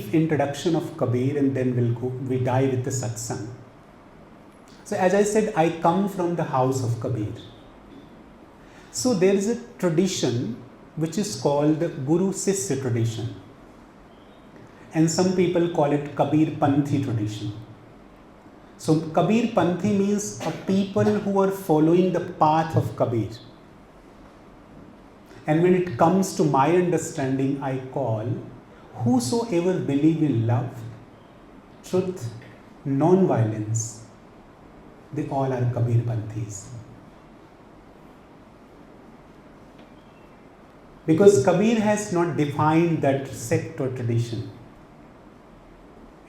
brief introduction of Kabir and then we dive with the satsang. So as I said, I come from the house of Kabir. So there is a tradition which is called the Guru Sishya tradition. And some people call it Kabirpanthi tradition. So Kabirpanthi means a people who are following the path of Kabir. And when it comes to my understanding, I call whosoever believe in love, truth, non-violence, they all are Kabirpanthis. Because Kabir has not defined that sect or tradition.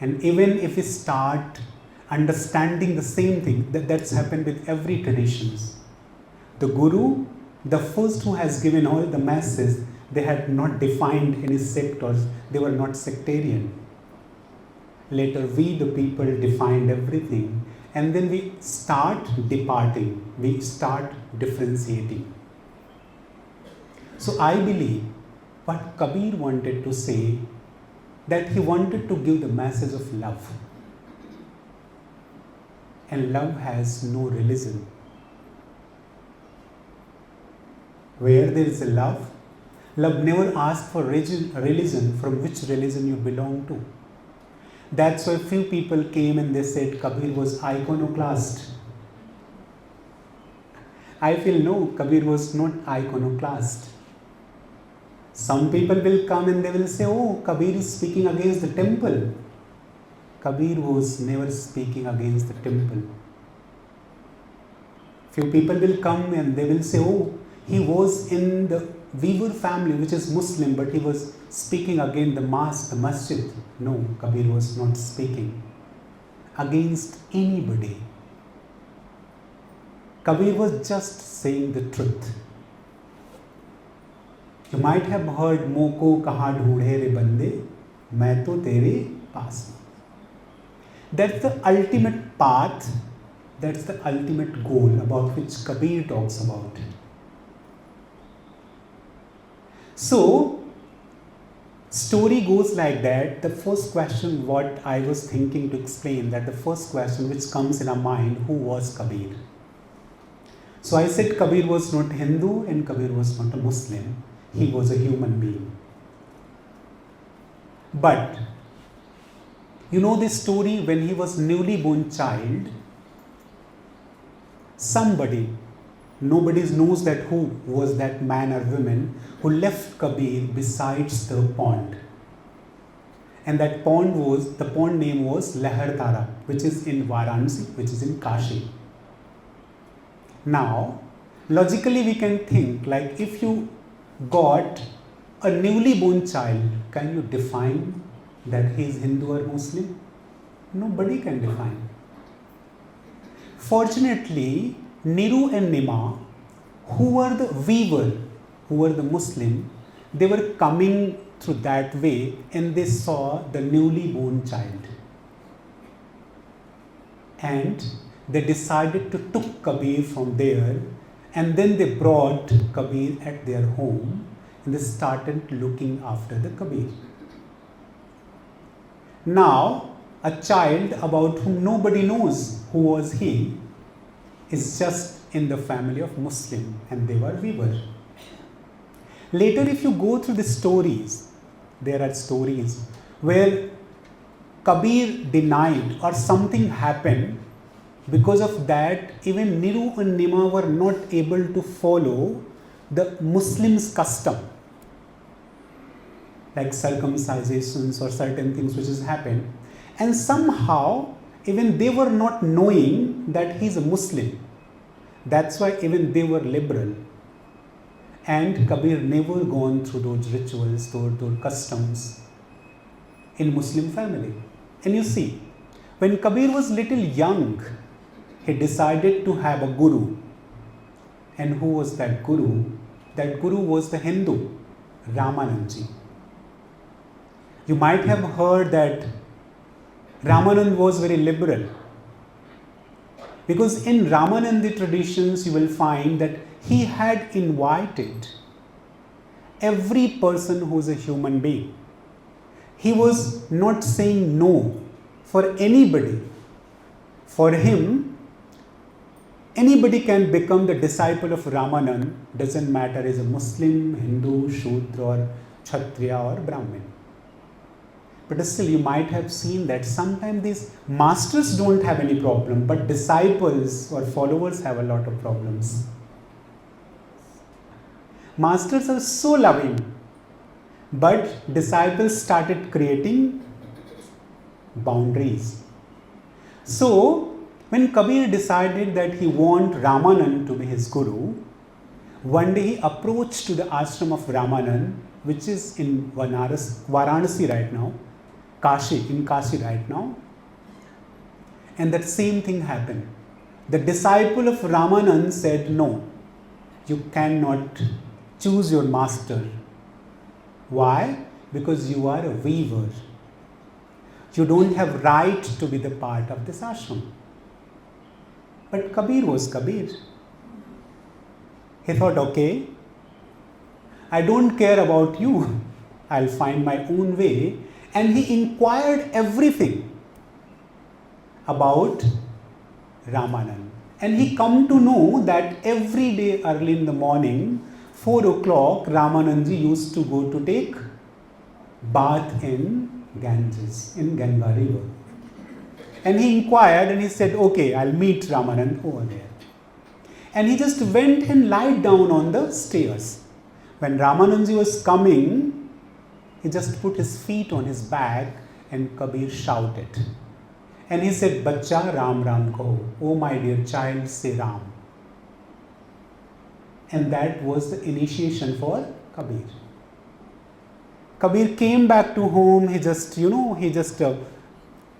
And even if we start understanding the same thing, that's happened with every traditions. The Guru, the first who has given all the masses, they had not defined any sect or they were not sectarian. Later we the people defined everything and then we start departing, we start differentiating. So I believe what Kabir wanted to say, that he wanted to give the message of love. And love has no religion. Where there is a love, love never asks for religion, from which religion you belong to. That's why few people came and they said Kabir was iconoclast. I feel no, Kabir was not iconoclast. Some people will come and they will say, oh, Kabir is speaking against the temple. Kabir was never speaking against the temple. Few people will come and they will say, oh, he was in the weaver family which is Muslim, but he was speaking against the mosque, the masjid. No, Kabir was not speaking against anybody. Kabir was just saying the truth. You might have heard Moko kaha dhoodhe re bande, main to tere paas. That's the ultimate path, that's the ultimate goal about which Kabir talks about. So, story goes like that. The first question what I was thinking to explain, that the first question which comes in our mind, who was Kabir? So I said Kabir was not Hindu and Kabir was not a Muslim. He was a human being. But, you know this story, when he was newly born child, somebody, nobody knows that who was that man or woman who left Kabir besides the pond. And that pond was, the pond name was Lahar Tara, which is in Varanasi, which is in Kashi. Now, logically we can think, like if you got a newly born child, can you define that he is Hindu or Muslim? Nobody can define. Fortunately, Niru and Nima, who were the weaver, who were the Muslim, they were coming through that way and they saw the newly born child. And they decided to took Kabir from there and then they brought Kabir at their home and they started looking after the Kabir. Now, a child about whom nobody knows who was he is just in the family of Muslim and they were weaver. Later if you go through the stories, there are stories where Kabir denied or something happened. Because of that, even Niru and Nima were not able to follow the Muslims' custom, like circumcisions or certain things which has happened. And somehow, even they were not knowing that he is a Muslim. That's why even they were liberal. And Kabir never gone through those rituals, those customs in Muslim family. And you see, when Kabir was little young, he decided to have a guru. And who was that guru? That guru was the Hindu, Ramanandi. You might have heard that Ramanand was very liberal. Because in Ramanandi traditions, you will find that he had invited every person who is a human being. He was not saying no for anybody. For him, anybody can become the disciple of Ramanand, doesn't matter is a Muslim, Hindu, Shudra or Kshatriya or Brahmin. But still you might have seen that sometimes these masters don't have any problem, but disciples or followers have a lot of problems. Masters are so loving, but disciples started creating boundaries. So, when Kabir decided that he wanted Ramanand to be his guru, one day he approached to the ashram of Ramanand, which is in Varanasi right now, in Kashi right now. And that same thing happened. The disciple of Ramanand said, no, you cannot choose your master. Why? Because you are a weaver. You don't have right to be the part of this ashram. But Kabir was Kabir. He thought, okay, I don't care about you. I'll find my own way. And he inquired everything about Ramanand. And he come to know that every day early in the morning, 4 o'clock, Ramanandji used to go to take bath in Ganges, in Ganga river. And he inquired and he said, okay, I'll meet Ramanand over there. And he just went and lied down on the stairs. When Ramanandji was coming, he just put his feet on his back and Kabir shouted. And he said, Bachcha Ram Ram Kaho. Oh my dear child, say Ram. And that was the initiation for Kabir. Kabir came back to home. He just,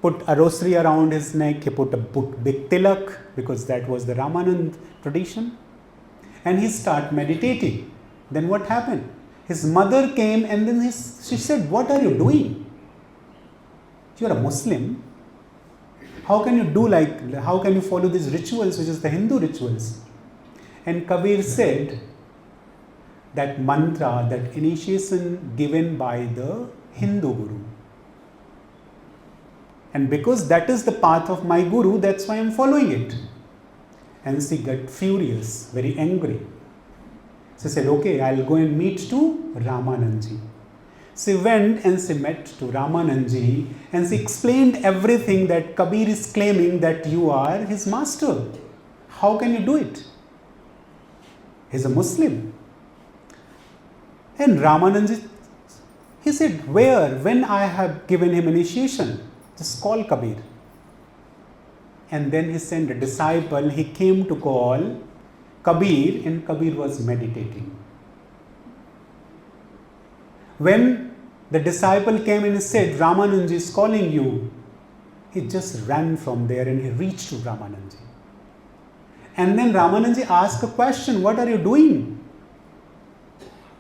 put a rosary around his neck. He put a big tilak because that was the Ramanand tradition. And he started meditating. Then what happened? His mother came and then she said, what are you doing? You are a Muslim. How can you follow these rituals, which is the Hindu rituals? And Kabir said that mantra, that initiation given by the Hindu guru. And because that is the path of my guru, that's why I am following it. And she got furious, very angry. She said, okay, I'll go and meet to Ramanandji. She went and she met to Ramanandji and she explained everything that Kabir is claiming that you are his master. How can you do it? He's a Muslim. And Ramanandji, he said, where? When I have given him initiation, just call Kabir. And then he sent a disciple, he came to call Kabir and Kabir was meditating. When the disciple came and said, Ramanandji is calling you, he just ran from there and he reached to Ramanandji. And then Ramanandji asked a question, what are you doing?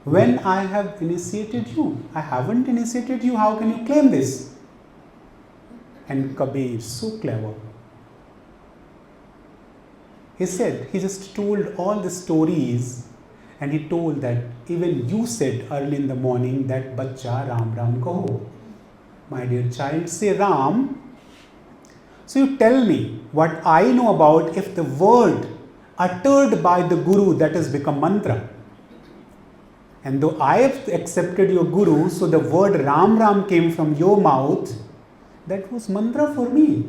When I have initiated you, I haven't initiated you, how can you claim this? And Kabir, so clever. He said, he just told all the stories and he told that even you said early in the morning that Bachcha Ram Ram Kaho. My dear child, say Ram. So you tell me what I know about if the word uttered by the Guru that has become mantra. And though I have accepted your Guru, so the word Ram Ram came from your mouth, that was mantra for me.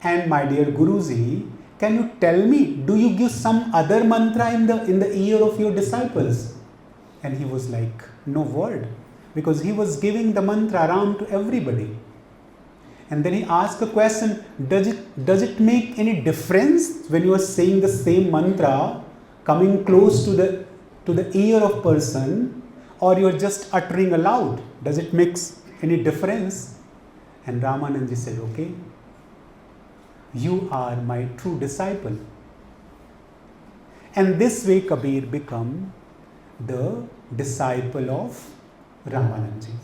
And my dear Guruji, can you tell me, do you give some other mantra in the ear of your disciples? And he was like, no word. Because he was giving the mantra Ram to everybody. And then he asked a question, does it make any difference when you are saying the same mantra coming close to the ear of person, or you are just uttering aloud? Does it make any difference? And Ramanandji said, okay, you are my true disciple. And this way Kabir became the disciple of Ramanandji.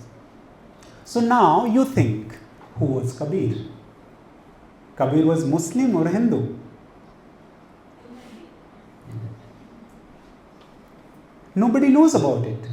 So now you think, who was Kabir? Kabir was Muslim or Hindu? Nobody knows about it.